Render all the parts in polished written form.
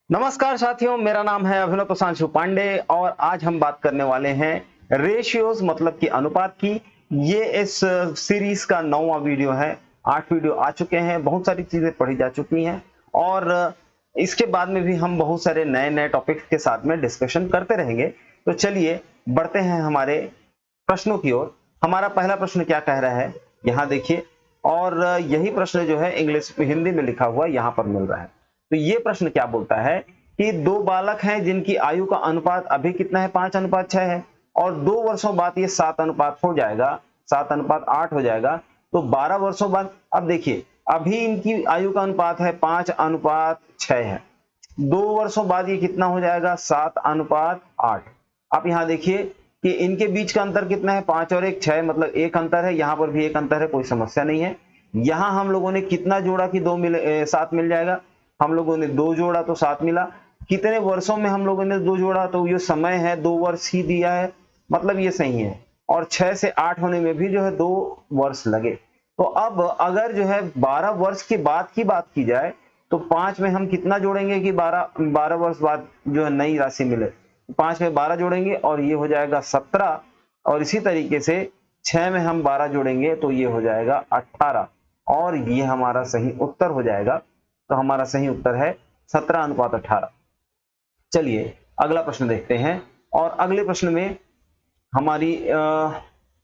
नमस्कार साथियों, मेरा नाम है अभिनव प्रशांशु पांडे और आज हम बात करने वाले हैं रेशियोज मतलब कि अनुपात की। ये इस सीरीज का 9वां वीडियो है। 8 वीडियो आ चुके हैं, बहुत सारी चीजें पढ़ी जा चुकी हैं और इसके बाद में भी हम बहुत सारे नए नए टॉपिक्स के साथ में डिस्कशन करते रहेंगे। तो चलिए बढ़ते हैं हमारे प्रश्नों की ओर। हमारा पहला प्रश्न क्या कह रहा है, यहाँ देखिए। और यही प्रश्न जो है इंग्लिश हिंदी में लिखा हुआ यहाँ पर मिल रहा है। तो ये प्रश्न क्या बोलता है कि दो बालक हैं जिनकी आयु का अनुपात अभी कितना है, 5:6 है और 2 वर्षों बाद ये 7 अनुपात हो जाएगा, 7:8 हो जाएगा। तो 12 वर्षों बाद, अब देखिए अभी इनकी आयु का अनुपात है 5:6 है, 2 वर्षों बाद ये कितना हो जाएगा, 7:8। आप यहाँ देखिए कि इनके बीच का अंतर कितना है, 5 और 1 6, मतलब एक अंतर है। यहाँ पर भी एक अंतर है, कोई समस्या नहीं है। यहाँ हम लोगों ने कितना जोड़ा कि 7 मिल जाएगा, हम लोगों ने 2 जोड़ा तो 7 मिला। कितने वर्षों में हम लोगों ने 2 जोड़ा, तो ये समय है 2 वर्ष ही दिया है, मतलब ये सही है। और 6 से 8 होने में भी जो है 2 वर्ष लगे। तो अब अगर जो है 12 वर्ष के बाद की बात की जाए तो 5 में हम कितना जोड़ेंगे कि 12 वर्ष बाद जो है नई राशि मिले। 5 में 12 जोड़ेंगे और ये हो जाएगा 17, और इसी तरीके से 6 में हम 12 जोड़ेंगे तो ये हो जाएगा 18, और ये हमारा सही उत्तर हो जाएगा। तो हमारा सही उत्तर है 17:18। चलिए अगला प्रश्न देखते हैं। और अगले प्रश्न में हमारी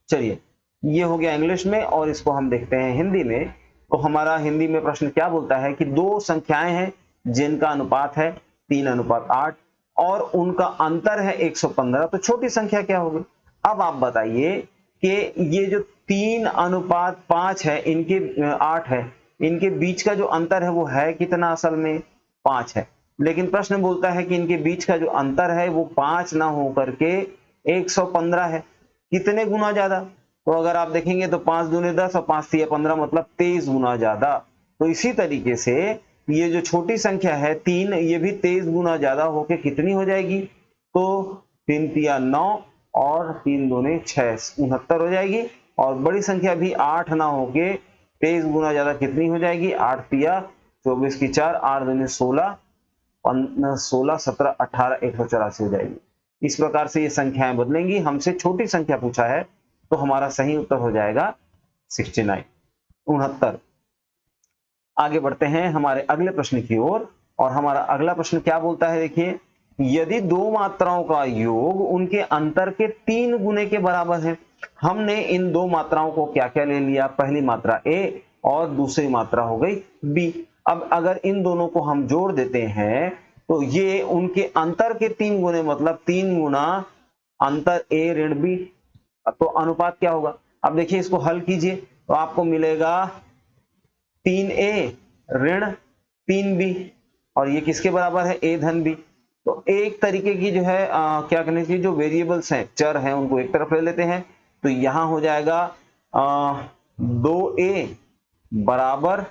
चलिए ये हो गया इंग्लिश में और इसको हम देखते हैं हिंदी में। तो हमारा हिंदी में प्रश्न क्या बोलता है कि दो संख्याएं हैं जिनका अनुपात है 3:8 और उनका अंतर है 115। तो छोटी संख्या क्या होगी। अब आप बताइए कि ये जो 3:5 है, इनके 8 है, इनके बीच का जो अंतर है वो है कितना, असल में 5 है। लेकिन प्रश्न बोलता है कि इनके बीच का जो अंतर है वो 5 ना होकर के 115 है। कितने गुना ज्यादा, तो अगर आप देखेंगे तो 5 दूनी 10 और 5 तिया 15, मतलब 23 गुना ज्यादा। तो इसी तरीके से ये जो छोटी संख्या है 3, ये भी 23 गुना ज्यादा होके कितनी हो जाएगी, तो 3 तिया 9 और 3 दूनी 6, 69 हो जाएगी। और बड़ी संख्या भी 8 ना होके 23 गुना ज्यादा कितनी हो जाएगी, 8 तिया 24 की 4, 8 दूनी 16, 16 17 18, 184 हो जाएगी। इस प्रकार से ये संख्याएं बदलेंगी। हमसे छोटी संख्या पूछा है तो हमारा सही उत्तर हो जाएगा 69, 69। आगे बढ़ते हैं हमारे अगले प्रश्न की ओर। और हमारा अगला प्रश्न क्या बोलता है, देखिए। यदि दो मात्राओं का योग उनके अंतर के 3 गुने के बराबर है। हमने इन दो मात्राओं को क्या क्या ले लिया, पहली मात्रा ए और दूसरी मात्रा हो गई बी। अब अगर इन दोनों को हम जोड़ देते हैं तो ये उनके अंतर के 3 गुने, मतलब 3 गुना अंतर ए ऋण बी। तो अनुपात क्या होगा। अब देखिए इसको हल कीजिए तो आपको मिलेगा 3a ऋण 3b, और ये किसके बराबर है, a धन b। तो एक तरीके की जो है क्या करनी चाहिए, जो वेरिएबल्स हैं, चर हैं, उनको एक तरफ ले लेते हैं। तो यहां हो जाएगा 2a बराबर,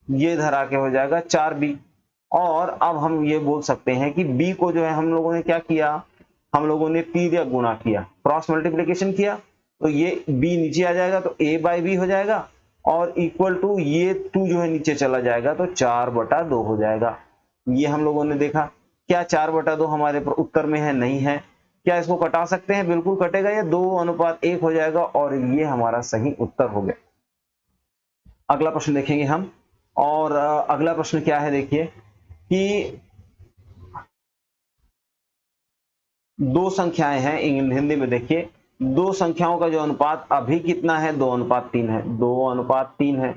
ये धरा के हो जाएगा 4b। और अब हम ये बोल सकते हैं कि b को जो है हम लोगों ने क्या किया, हम लोगों ने तिर्यक गुणा किया, क्रॉस मल्टीप्लिकेशन किया। तो ये b नीचे आ जाएगा तो a बाई बी हो जाएगा, और इक्वल टू ये 2 जो है नीचे चला जाएगा तो 4/2 हो जाएगा। ये हम लोगों ने देखा। क्या 4/2 हमारे उत्तर में है, नहीं है। क्या इसको कटा सकते हैं, बिल्कुल कटेगा, ये 2:1 हो जाएगा और ये हमारा सही उत्तर हो गया। अगला प्रश्न देखेंगे हम। और अगला प्रश्न क्या है, देखिए कि दो संख्याएं हैं हिंदी में। देखिए दो संख्याओं का जो अनुपात अभी कितना है, 2:3 है, 2:3 है।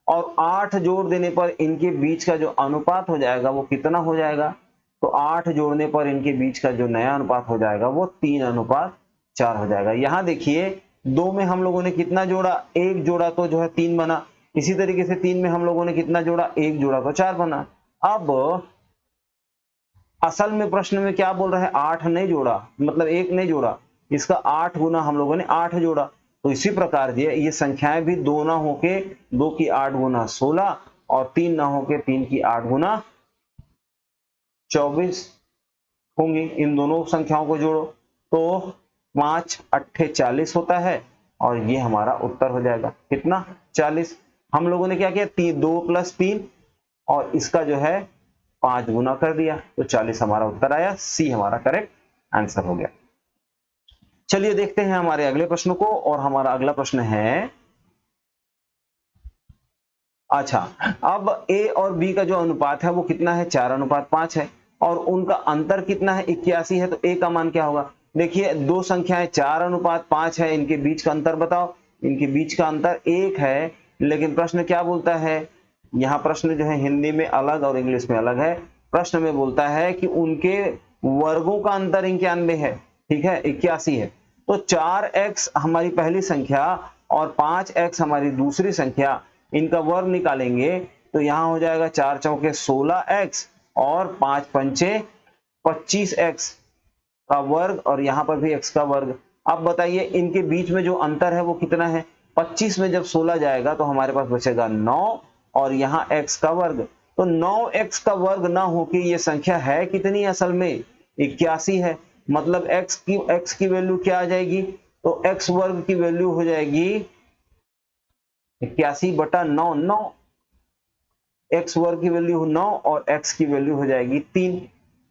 और 8 जोड़ देने पर इनके बीच का जो अनुपात हो जाएगा वो कितना हो जाएगा, तो 8 जोड़ने पर इनके बीच का जो नया अनुपात हो जाएगा वो 3:4 हो जाएगा। यहां देखिए 2 में हम लोगों ने कितना जोड़ा, 1 जोड़ा तो जो है 3 बना। इसी तरीके से 3 में हम लोगों ने कितना जोड़ा, 1 जोड़ा तो 4 बना। अब असल में प्रश्न में क्या बोल रहा है, 8 नहीं जोड़ा, मतलब 1 नहीं जोड़ा, इसका 8 गुना हम लोगों ने 8 जोड़ा। तो इसी प्रकार ये संख्याएं भी 2 ना होके 2 की 8 गुना 16 और 3 ना होके 3 की 8 गुना 24 होंगी। इन दोनों संख्याओं को जोड़ो तो 5 8 40 होता है, और ये हमारा उत्तर हो जाएगा कितना, 40। हम लोगों ने क्या किया, 2 + 3 और इसका जो है 5 गुना कर दिया तो 40 हमारा उत्तर आया। सी हमारा करेक्ट आंसर हो गया। चलिए देखते हैं हमारे अगले प्रश्न को, और हमारा अगला प्रश्न है, अच्छा, अब ए और बी का जो अनुपात है वो कितना है, 4:5 है, और उनका अंतर कितना है, 81 है। तो ए का मान क्या होगा? देखिए दो संख्याएं 4:5 है, इनके बीच का अंतर बताओ। इनके बीच का अंतर 1 है, लेकिन प्रश्न क्या बोलता है, यहाँ प्रश्न जो है हिंदी में अलग और इंग्लिश में अलग है। प्रश्न में बोलता है कि उनके वर्गों का अंतर 91 है, ठीक है, 81 है। तो 4x हमारी पहली संख्या और 5x हमारी दूसरी संख्या, इनका वर्ग निकालेंगे तो यहां हो जाएगा 4 चौके 16x और 5 पंचे 25x का वर्ग, और यहां पर भी x का वर्ग। अब बताइए इनके बीच में जो अंतर है वो कितना है? 25 में जब 16 जाएगा तो हमारे पास बचेगा 9 और यहाँ x का वर्ग। तो 9x का वर्ग ना होके ये संख्या है कितनी असल में? 81 है। मतलब x की वैल्यू क्या आ जाएगी? तो x वर्ग की वैल्यू हो जाएगी 81/9। 9 x वर्ग की वैल्यू 9 और x की वैल्यू हो जाएगी 3।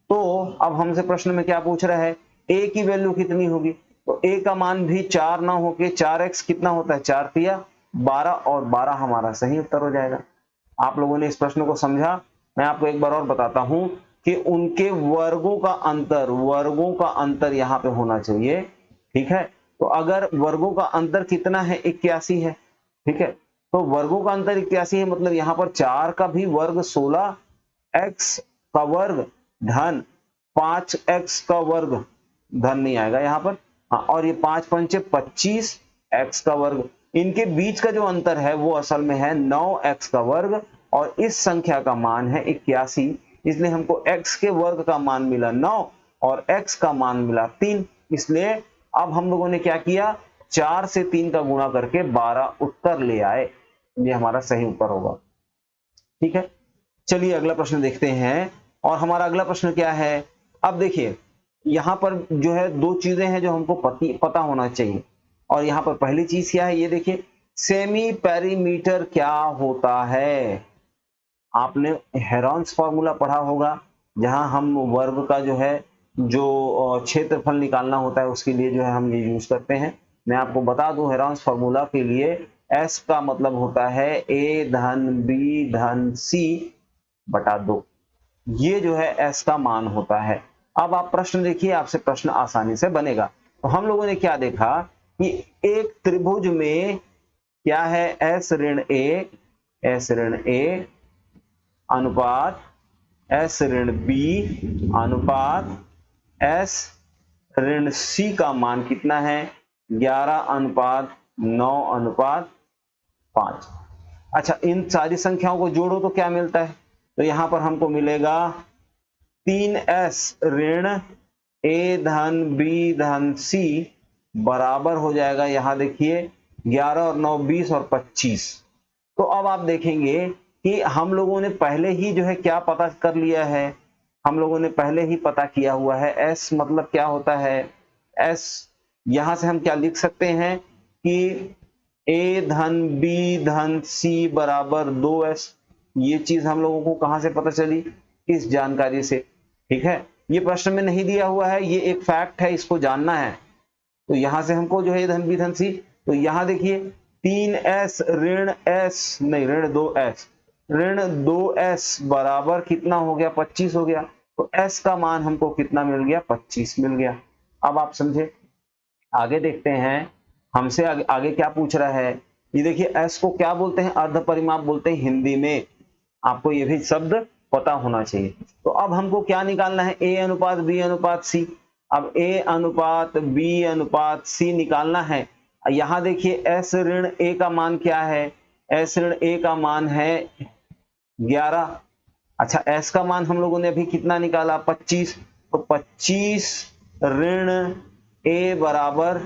तो अब हमसे प्रश्न में क्या पूछ रहा है, a की वैल्यू कितनी होगी? तो a का मान भी 4 ना होके 4x कितना होता है, 4 तिया 12, और 12 हमारा सही उत्तर हो जाएगा। आप लोगों ने इस प्रश्न को समझा? मैं आपको एक बार और बताता हूं कि उनके वर्गों का अंतर यहाँ पे होना चाहिए, ठीक है। तो अगर वर्गों का अंतर कितना है, 81 है, ठीक है। तो वर्गों का अंतर 81 है, मतलब यहाँ पर 4 का भी वर्ग 16, x का वर्ग धन 5x का वर्ग, धन नहीं आएगा यहाँ पर, हाँ, और ये 5 पंचे 25 x का वर्ग। इनके बीच का जो अंतर है वो असल में है 9x का वर्ग, और इस संख्या का मान है 81, इसलिए हमको x के वर्ग का मान मिला 9 और x का मान मिला 3। इसलिए अब हम लोगों ने क्या किया, 4 से 3 का गुणा करके 12 उत्तर ले आए। ये हमारा सही उत्तर होगा, ठीक है। चलिए अगला प्रश्न देखते हैं, और हमारा अगला प्रश्न क्या है। अब देखिए यहां पर जो है दो चीजें हैं जो हमको पता होना चाहिए, और यहां पर पहली चीज क्या है, ये देखिए सेमी पेरीमीटर क्या होता है। आपने हेरॉन्स फॉर्मूला पढ़ा होगा, जहां हम वर्ग का जो है जो क्षेत्रफल निकालना होता है उसके लिए जो है हम ये यूज करते हैं। मैं आपको बता दूं हेरॉन्स फॉर्मूला के लिए S का मतलब होता है A धन B धन C बटा 2। ये जो है S का मान होता है। अब आप प्रश्न देखिए, आपसे प्रश्न आसानी से बनेगा। तो हम लोगों ने क्या देखा कि एक त्रिभुज में क्या है, S ऋण A अनुपात S ऋण B अनुपात S ऋण C का मान कितना है, 11:9:5। अच्छा, इन सारी संख्याओं को जोड़ो तो क्या मिलता है, तो यहां पर हमको मिलेगा 3S ऋण A धन B धन C बराबर हो जाएगा, यहां देखिए 11 और 9 20 और 25। तो अब आप देखेंगे कि हम लोगों ने पहले ही जो है क्या पता कर लिया है, हम लोगों ने पहले ही पता किया हुआ है S मतलब क्या होता है। S यहां से हम क्या लिख सकते हैं कि A धन B धन C बराबर 2S। ये चीज हम लोगों को कहां से पता चली, इस जानकारी से, ठीक है। ये प्रश्न में नहीं दिया हुआ है, ये एक फैक्ट है, इसको जानना है। तो यहां से हमको जो है धन B धन C, तो यहां देखिए 3S ऋण S नहीं ऋण 2S बराबर कितना हो गया, 25 हो गया। तो S का मान हमको कितना मिल गया, 25 मिल गया। अब आप समझे, आगे देखते हैं हमसे आगे क्या पूछ रहा है। ये देखिए S को क्या बोलते हैं, अर्ध परिमाप बोलते हैं हिंदी में। आपको ये भी शब्द पता होना चाहिए। तो अब हमको क्या निकालना है, A अनुपात B अनुपात C। अब A अनुपात B अनुपात C निकालना है। यहां देखिए S ऋण A का मान क्या है, S ऋण A का मान है 11। अच्छा, S का मान हम लोगों ने अभी कितना निकाला, 25। तो 25 ऋण A बराबर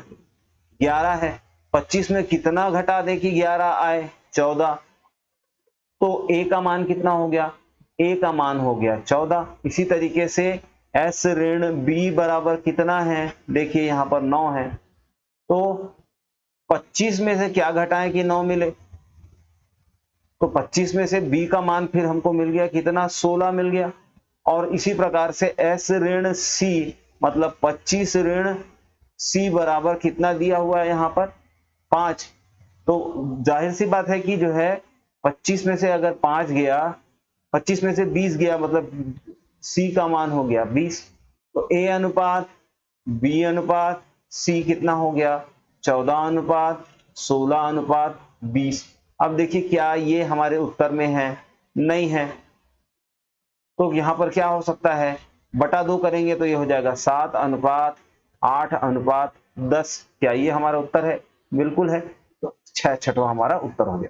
11 है। 25 में कितना घटा दे कि 11 आए, 14। तो A का मान कितना हो गया, A का मान हो गया 14। इसी तरीके से S ऋण B बराबर कितना है, देखिए यहां पर 9 है। तो 25 में से क्या घटाएं कि 9 मिले, तो 25 में से B का मान फिर हमको मिल गया कितना, 16 मिल गया। और इसी प्रकार से S ऋण C मतलब 25 ऋण C बराबर कितना दिया हुआ है यहाँ पर 5। तो जाहिर सी बात है कि जो है 25 में से अगर 5 गया, 25 में से 20 गया मतलब C का मान हो गया 20। तो A अनुपात B अनुपात C कितना हो गया 14 अनुपात 16 अनुपात 20। अब देखिए क्या ये हमारे उत्तर में है, नहीं है। तो यहां पर क्या हो सकता है, बटा 2 करेंगे तो ये हो जाएगा 7 अनुपात 8 अनुपात 10। क्या ये हमारा उत्तर है? बिल्कुल है। तो छठवां हमारा उत्तर हो गया।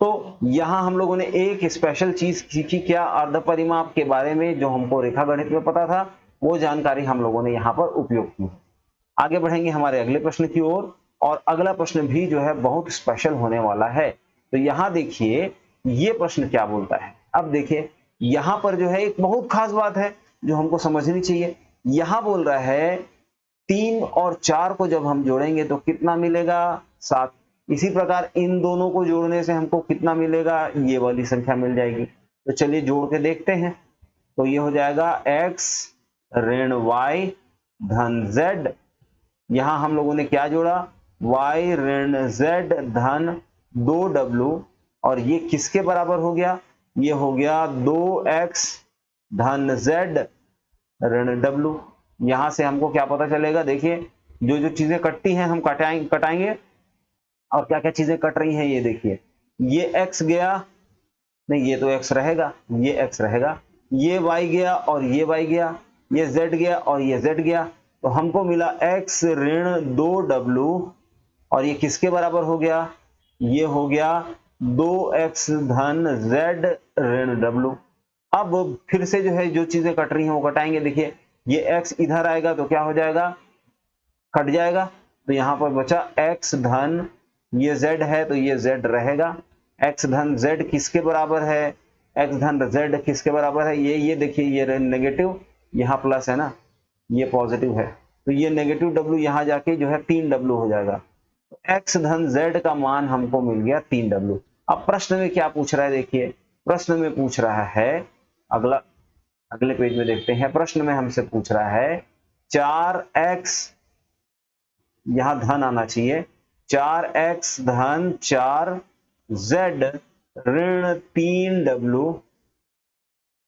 तो यहां हम लोगों ने एक स्पेशल चीज सीखी, क्या अर्ध परिमाप के बारे में जो हमको रेखागणित में पता था, वो जानकारी हम लोगों ने यहाँ पर उपयोग की। आगे बढ़ेंगे हमारे अगले प्रश्न की ओर, और अगला प्रश्न भी जो है बहुत स्पेशल होने वाला है। तो यहां देखिए ये प्रश्न क्या बोलता है। अब देखिए यहां पर जो है एक बहुत खास बात है जो हमको समझनी चाहिए। यहां बोल रहा है 3 और 4 को जब हम जोड़ेंगे तो कितना मिलेगा 7। इसी प्रकार इन दोनों को जोड़ने से हमको कितना मिलेगा, ये वाली संख्या मिल जाएगी। तो चलिए जोड़ के देखते हैं। तो ये हो जाएगा x ऋण y धन z। यहां हम लोगों ने क्या जोड़ा, y ऋण z धन 2w, और ये किसके बराबर हो गया, ये हो गया 2x धन z ऋण w। यहां से हमको क्या पता चलेगा, देखिए जो जो चीजें कटती हैं हम कटाएंगे, और क्या क्या चीजें कट रही हैं ये देखिए। ये x गया, नहीं ये तो x रहेगा, ये x रहेगा, ये y गया और ये y गया, ये z गया और ये z गया। तो हमको मिला x ऋण 2w, और ये किसके बराबर हो गया, ये हो गया 2x धन z ऋण w। अब फिर से जो है जो चीजें कट रही हैं वो कटाएंगे। देखिए ये x इधर आएगा तो क्या हो जाएगा, कट जाएगा। तो यहां पर बचा x धन, ये z है तो ये z रहेगा। x धन z किसके बराबर है, x धन z किसके बराबर है, ये देखिए ये नेगेटिव, यहाँ प्लस है ना, ये पॉजिटिव है, तो ये नेगेटिव w यहाँ जाके जो है 3w हो जाएगा। तो x धन z का मान हमको मिल गया 3w। अब प्रश्न में क्या पूछ रहा है, देखिए प्रश्न में पूछ रहा है, अगले पेज में देखते हैं। प्रश्न में हमसे पूछ रहा है 4x, यहां धन आना चाहिए, 4x धन 4z ऋण 3w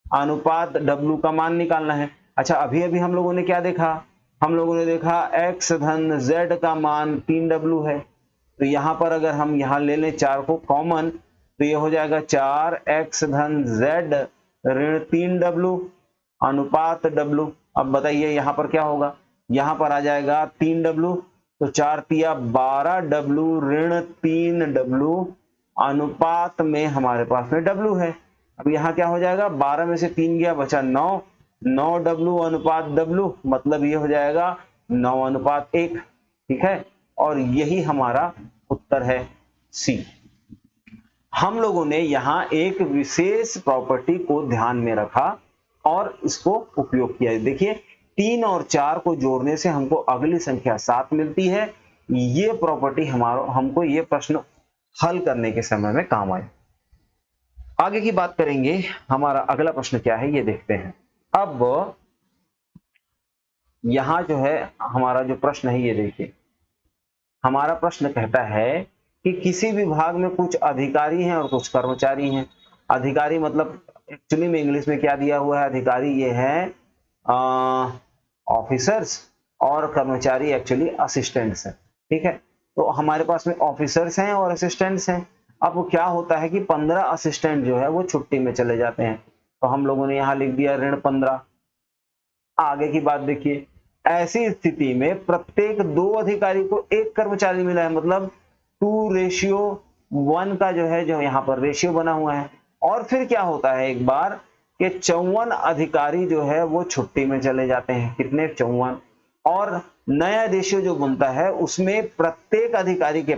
अनुपात w का मान निकालना है। अच्छा अभी अभी हम लोगों ने क्या देखा, हम लोगों ने देखा x धन z का मान 3w है। तो यहां पर अगर हम यहां ले लें 4 को कॉमन, तो ये हो जाएगा 4x धन z ऋण 3w अनुपात w। अब बताइए यहां पर क्या होगा, यहां पर आ जाएगा 3w, तो 4 तिया 12w ऋण 3w अनुपात में हमारे पास में w है। अब यहां क्या हो जाएगा, 12 में से 3 गया बचा 9, 9w अनुपात w, मतलब ये हो जाएगा 9 अनुपात 1। ठीक है, और यही हमारा उत्तर है सी। हम लोगों ने यहां एक विशेष प्रॉपर्टी को ध्यान में रखा और इसको उपयोग किया। देखिए 3 और 4 को जोड़ने से हमको अगली संख्या 7 मिलती है। ये प्रॉपर्टी हमको ये प्रश्न हल करने के समय में काम आए। आगे की बात करेंगे, हमारा अगला प्रश्न क्या है ये देखते हैं। अब यहां जो है हमारा जो प्रश्न है ये देखिए, हमारा प्रश्न कहता है कि किसी विभाग में कुछ अधिकारी हैं और कुछ कर्मचारी हैं। अधिकारी मतलब एक्चुअली में इंग्लिश में क्या दिया हुआ है, अधिकारी ये है ऑफिसर्स, और कर्मचारी एक्चुअली असिस्टेंट्स हैं। ठीक है, तो हमारे पास में ऑफिसर्स हैं और असिस्टेंट्स हैं। अब क्या होता है कि 15 असिस्टेंट जो है वो छुट्टी में चले जाते हैं, तो हम लोगों ने यहाँ लिख दिया ऋण 15। आगे की बात देखिए, ऐसी स्थिति में प्रत्येक 2 अधिकारी को 1 कर्मचारी मिला है, मतलब 2:1 का जो है, जो यहाँ पर रेशियो बना हुआ है। और फिर क्या होता है एक बार कि 54 अधिकारी जो है वो छुट्टी में चले जाते हैं, कितने 54, और नया रेशियो जो बनता है उसमें प्रत्येक अधिकारी के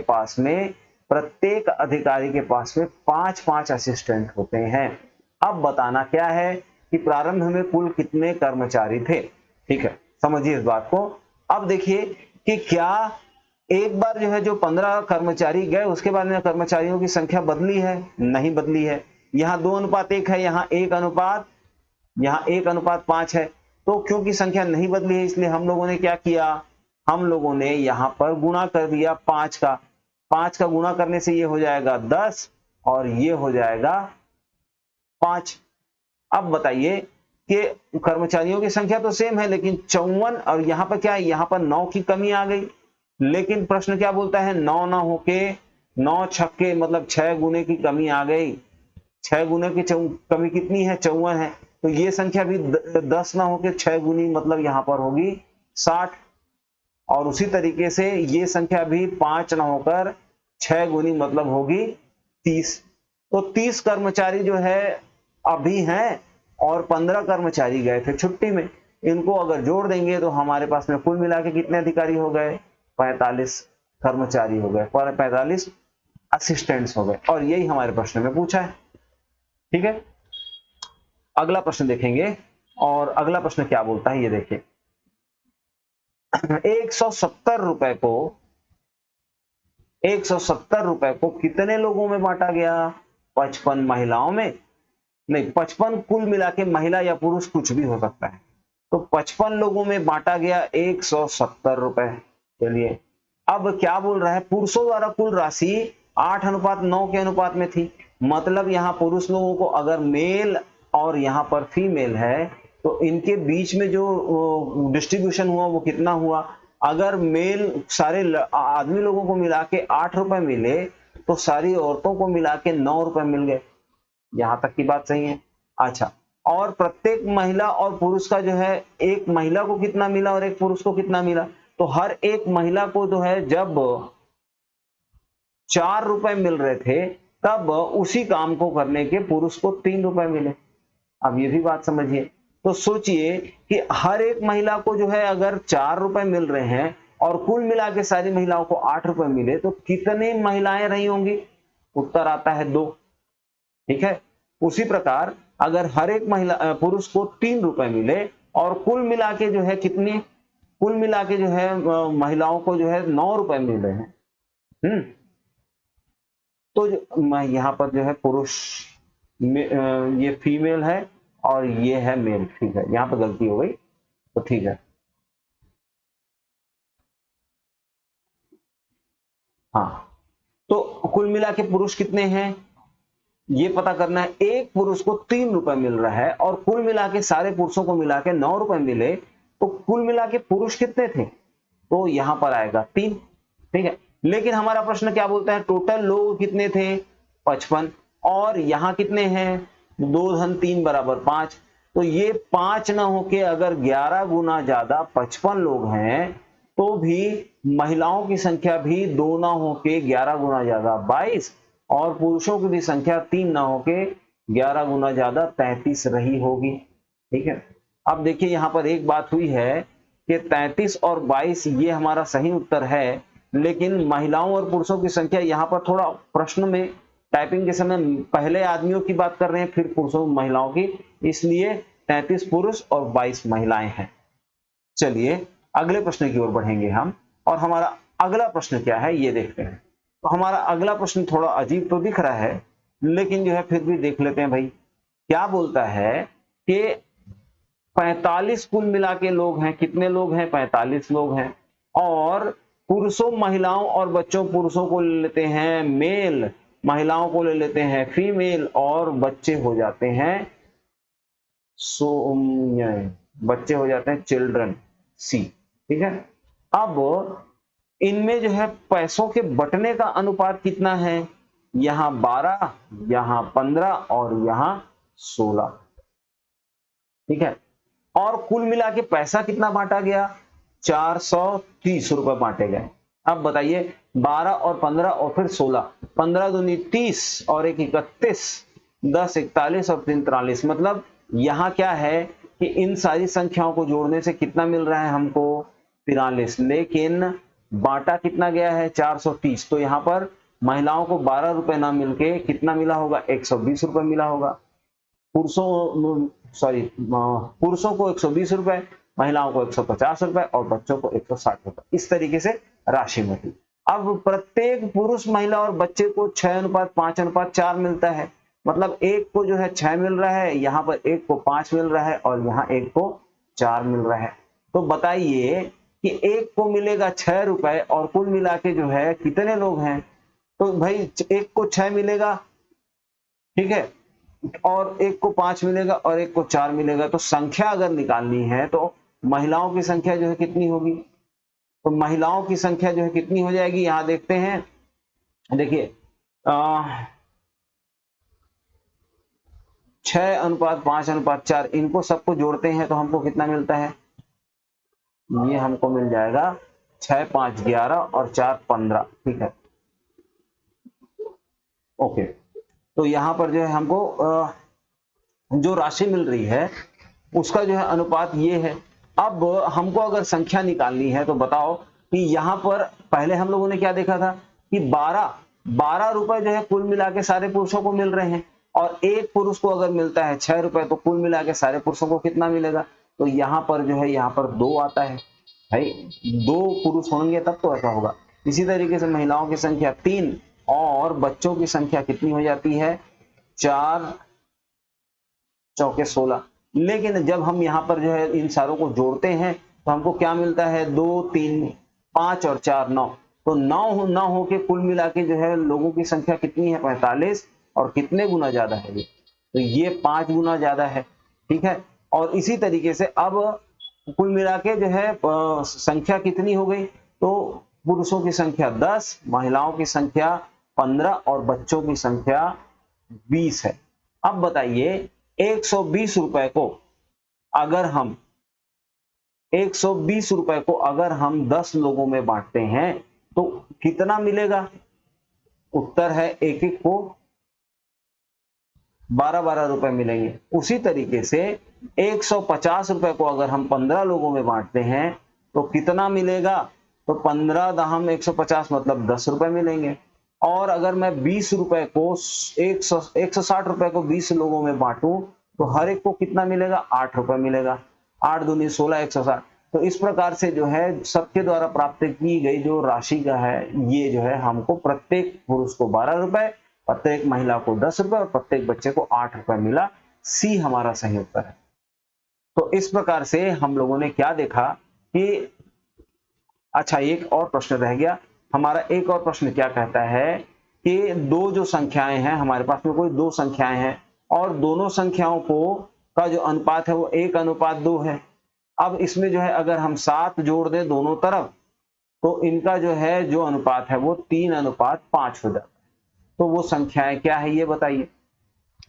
पास में 5-5 असिस्टेंट होते हैं। अब बताना क्या है कि प्रारंभ में कुल कितने कर्मचारी थे। ठीक है, समझिए इस बात को। अब देखिए कि क्या एक बार जो है जो 15 कर्मचारी गए उसके बाद में कर्मचारियों की संख्या बदली है, नहीं बदली है। यहाँ 2 अनुपात 1 है, यहाँ 1 अनुपात यहाँ 1:5 है। तो क्योंकि संख्या नहीं बदली है इसलिए हम लोगों ने क्या किया, हम लोगों ने यहाँ पर गुणा कर दिया 5 का। 5 का गुणा करने से ये हो जाएगा 10 और ये हो जाएगा 5। अब बताइए कि कर्मचारियों की संख्या तो सेम है लेकिन 54 और यहाँ पर क्या है, यहाँ पर 9 की कमी आ गई। लेकिन प्रश्न क्या बोलता है, 9 ना होके 9 छक्के मतलब 6 गुने की कमी आ गई। 6 गुने की कमी कितनी है, 54 है। तो ये संख्या भी 10 ना होके 6 गुनी मतलब यहाँ पर होगी 60। और उसी तरीके से ये संख्या भी 5 ना होकर 6 गुनी मतलब होगी 30। तो 30 कर्मचारी जो है अभी हैं और 15 कर्मचारी गए थे छुट्टी में। इनको अगर जोड़ देंगे तो हमारे पास में कुल मिला के कितने अधिकारी हो गए, 45 कर्मचारी हो गए, 45 असिस्टेंट्स हो गए। और यही हमारे प्रश्न में पूछा है। ठीक है, अगला प्रश्न देखेंगे। और अगला प्रश्न क्या बोलता है ये देखिए, 170 रुपए को 170 रुपए को कितने लोगों में बांटा गया, 55 महिलाओं में, नहीं 55 कुल मिला के, महिला या पुरुष कुछ भी हो सकता है। तो 55 लोगों में बांटा गया 170 रुपए। चलिए अब क्या बोल रहा है, पुरुषों द्वारा कुल राशि 8:9 के अनुपात में थी। मतलब यहां पुरुष लोगों को अगर मेल और यहां पर फीमेल है तो इनके बीच में जो डिस्ट्रीब्यूशन हुआ वो कितना हुआ। अगर मेल सारे आदमी लोगों को मिला के 8 रुपए मिले तो सारी औरतों को मिला के 9 रुपए मिल गए। यहां तक की बात सही है। अच्छा, और प्रत्येक महिला और पुरुष का जो है, एक महिला को कितना मिला और एक पुरुष को कितना मिला, तो हर एक महिला को जो है जब 4 रुपए मिल रहे थे तब उसी काम को करने के पुरुष को 3 रुपए मिले। अब ये भी बात समझिए। तो सोचिए कि हर एक महिला को जो है अगर 4 रुपए मिल रहे हैं और कुल मिला के सारी महिलाओं को 8 रुपए मिले तो कितनी महिलाएं रही होंगी, उत्तर आता है 2। ठीक है, उसी प्रकार अगर हर एक महिला पुरुष को 3 रुपए मिले और कुल मिला के जो है कितनी, कुल मिला के जो है महिलाओं को जो है 9 रुपए मिल रहे हैं। तो यहां पर जो है पुरुष ये फीमेल है और ये है मेल। ठीक है, यहां पर गलती हो गई तो ठीक है। हाँ, तो कुल मिला के पुरुष कितने हैं ये पता करना है। एक पुरुष को 3 रुपए मिल रहा है और कुल मिला के सारे पुरुषों को मिला के 9 रुपए मिले, तो कुल मिला के पुरुष कितने थे, तो यहां पर आएगा 3। ठीक है, लेकिन हमारा प्रश्न क्या बोलता है, टोटल लोग कितने थे 55 और यहां कितने हैं 2 धन 3 बराबर 5। तो ये 5 ना होके अगर 11 गुना ज्यादा 55 लोग हैं तो भी महिलाओं की संख्या भी 2 ना होके 11 गुना ज्यादा 22 और पुरुषों की भी संख्या 3 ना होके 11 गुना ज्यादा 33 रही होगी। ठीक है, अब देखिए यहां पर एक बात हुई है कि 33 और 22 ये हमारा सही उत्तर है, लेकिन महिलाओं और पुरुषों की संख्या यहां पर थोड़ा प्रश्न में टाइपिंग के समय पहले आदमियों की बात कर रहे हैं फिर पुरुषों महिलाओं की, इसलिए 33 पुरुष और 22 महिलाएं हैं। चलिए अगले प्रश्न की ओर बढ़ेंगे हम, और हमारा अगला प्रश्न क्या है ये देखते हैं। तो हमारा अगला प्रश्न थोड़ा अजीब तो दिख रहा है लेकिन जो है फिर भी देख लेते हैं भाई। क्या बोलता है कि 45 कुल मिला के लोग हैं, कितने लोग हैं 45 लोग हैं, और पुरुषों महिलाओं और बच्चों, पुरुषों को ले लेते हैं मेल, महिलाओं को ले लेते हैं फीमेल और बच्चे हो जाते हैं बच्चे हो जाते हैं चिल्ड्रन सी। ठीक है, अब इनमें जो है पैसों के बंटने का अनुपात कितना है, यहां 12, यहां 15 और यहां 16। ठीक है, और कुल मिला के पैसा कितना बांटा गया, 430 रुपए बांटे गए। अब बताइए 12 और 15 और फिर 16, 15 दूनी 30 और 1 31, 10 41 और 3 43। मतलब यहां क्या है कि इन सारी संख्याओं को जोड़ने से कितना मिल रहा है हमको 43, लेकिन बांटा कितना गया है 430। तो यहां पर महिलाओं को 12 रुपए ना मिलके कितना मिला होगा 120 रुपए मिला होगा। पुरुषों को 120 रुपए, महिलाओं को 150 रुपए और बच्चों को 160 रुपए, इस तरीके से राशि मिली। अब प्रत्येक पुरुष महिला और बच्चे को 6:5:4 मिलता है, मतलब एक को जो है 6 मिल रहा है, यहाँ पर एक को 5 मिल रहा है और यहाँ एक को 4 मिल रहा है। तो बताइए कि एक को मिलेगा 6 रुपए और कुल मिला के जो है कितने लोग हैं? तो भाई एक को 6 मिलेगा, ठीक है, और एक को 5 मिलेगा और एक को 4 मिलेगा। तो संख्या अगर निकालनी है तो महिलाओं की संख्या जो है कितनी होगी? तो महिलाओं की संख्या जो है कितनी हो जाएगी, यहां देखते हैं। देखिए 6:5:4, इनको सबको जोड़ते हैं तो हमको कितना मिलता है? ये हमको मिल जाएगा 6 5 11 और 4 15, ठीक है, ओके। तो यहाँ पर जो है हमको जो राशि मिल रही है उसका जो है अनुपात ये है। अब हमको अगर संख्या निकालनी है तो बताओ कि यहाँ पर पहले हम लोगों ने क्या देखा था कि 12 रुपए जो है कुल मिला के सारे पुरुषों को मिल रहे हैं, और एक पुरुष को अगर मिलता है 6 रुपए तो कुल मिला के सारे पुरुषों को कितना मिलेगा? तो यहाँ पर जो है यहाँ पर 2 आता है भाई, 2 पुरुष होंगे तब तो ऐसा होगा। इसी तरीके से महिलाओं की संख्या 3 और बच्चों की संख्या कितनी हो जाती है? 4 चौके 16। लेकिन जब हम यहाँ पर जो है इन सारों को जोड़ते हैं तो हमको क्या मिलता है? 2 3 5 और 4 9। तो 9 होके कुल मिला के जो है लोगों की संख्या कितनी है? 45। और कितने गुना ज्यादा है ये? तो ये 5 गुना ज्यादा है, ठीक है। और इसी तरीके से अब कुल मिला के जो है संख्या कितनी हो गई? तो पुरुषों की संख्या 10, महिलाओं की संख्या 15 और बच्चों की संख्या 20 है। अब बताइए 120 रुपए को अगर हम 120 रुपए को अगर हम 10 लोगों में बांटते हैं तो कितना मिलेगा? उत्तर है एक एक को 12-12 रुपए मिलेंगे। उसी तरीके से 150 रुपए को अगर हम 15 लोगों में बांटते हैं तो कितना मिलेगा? तो 15 दहम 150 मतलब 10 रुपए मिलेंगे। और अगर मैं 20 रुपए को 160 रुपए को 20 लोगों में बांटूं तो हर एक को कितना मिलेगा? 8 रुपए मिलेगा। 8 दूनी 16, 160। तो इस प्रकार से जो है सबके द्वारा प्राप्त की गई जो राशि का है ये जो है हमको प्रत्येक पुरुष को 12 रुपए, प्रत्येक महिला को 10 रुपए और प्रत्येक बच्चे को 8 रुपए मिला। सी हमारा सही उत्तर है। तो इस प्रकार से हम लोगों ने क्या देखा कि अच्छा एक और प्रश्न रह गया हमारा। एक और प्रश्न क्या कहता है कि दो जो संख्याएं हैं हमारे पास में, कोई दो संख्याएं हैं और दोनों संख्याओं को का जो अनुपात है वो 1:2 है। अब इसमें जो है अगर हम 7 जोड़ दें दोनों तरफ तो इनका जो है जो अनुपात है वो 3:5 हो जाता है। तो वो संख्याएं क्या है ये बताइए।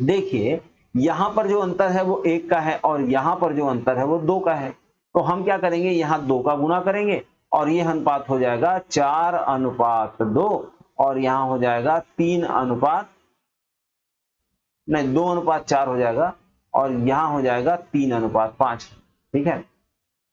देखिए यहां पर जो अंतर है वो 1 का है और यहां पर जो अंतर है वो 2 का है। तो हम क्या करेंगे, यहां 2 का गुना करेंगे और ये अनुपात हो जाएगा 4:2 और यहां हो जाएगा 2:4 हो जाएगा और यहां हो जाएगा 3:5, ठीक है।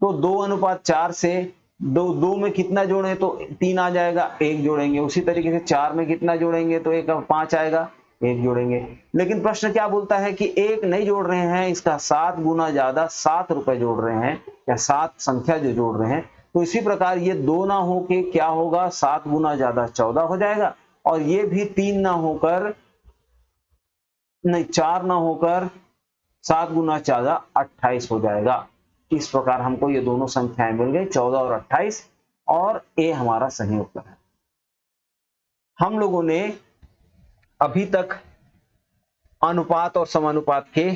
तो 2:4 से दो में कितना जोड़े तो 3 आ जाएगा, 1 जोड़ेंगे। उसी तरीके से 4 में कितना जोड़ेंगे तो 5 आएगा, 1 जोड़ेंगे। लेकिन प्रश्न क्या बोलता है कि 1 नहीं जोड़ रहे हैं, इसका 7 गुना ज्यादा 7 रुपए जोड़ रहे हैं या 7 संख्या जो जोड़ रहे हैं। तो इसी प्रकार ये 2 ना होके क्या होगा, 7 गुना ज्यादा 14 हो जाएगा और ये भी 3 ना होकर नहीं 4 ना होकर 7 गुना 14 28 हो जाएगा। इस प्रकार हमको ये दोनों संख्याएं मिल गई 14 और 28 और ए हमारा सही उत्तर है। हम लोगों ने अभी तक अनुपात और समानुपात के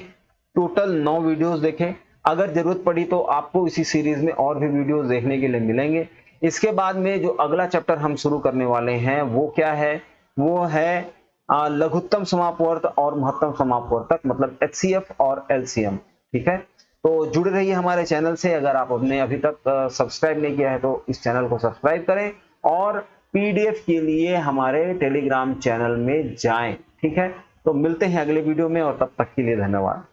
टोटल 9 वीडियोस देखे। अगर जरूरत पड़ी तो आपको इसी सीरीज में और भी वीडियोस देखने के लिए मिलेंगे। इसके बाद में जो अगला चैप्टर हम शुरू करने वाले हैं वो क्या है, वो है लघुत्तम समापवर्त और महत्तम समापवर्तक, मतलब एचसीएफ और एलसीएम, ठीक है। तो जुड़े रहिए हमारे चैनल से। अगर आपने अभी तक सब्सक्राइब नहीं किया है तो इस चैनल को सब्सक्राइब करें और पीडीएफ के लिए हमारे टेलीग्राम चैनल में जाएं, ठीक है। तो मिलते हैं अगले वीडियो में और तब तक के लिए धन्यवाद।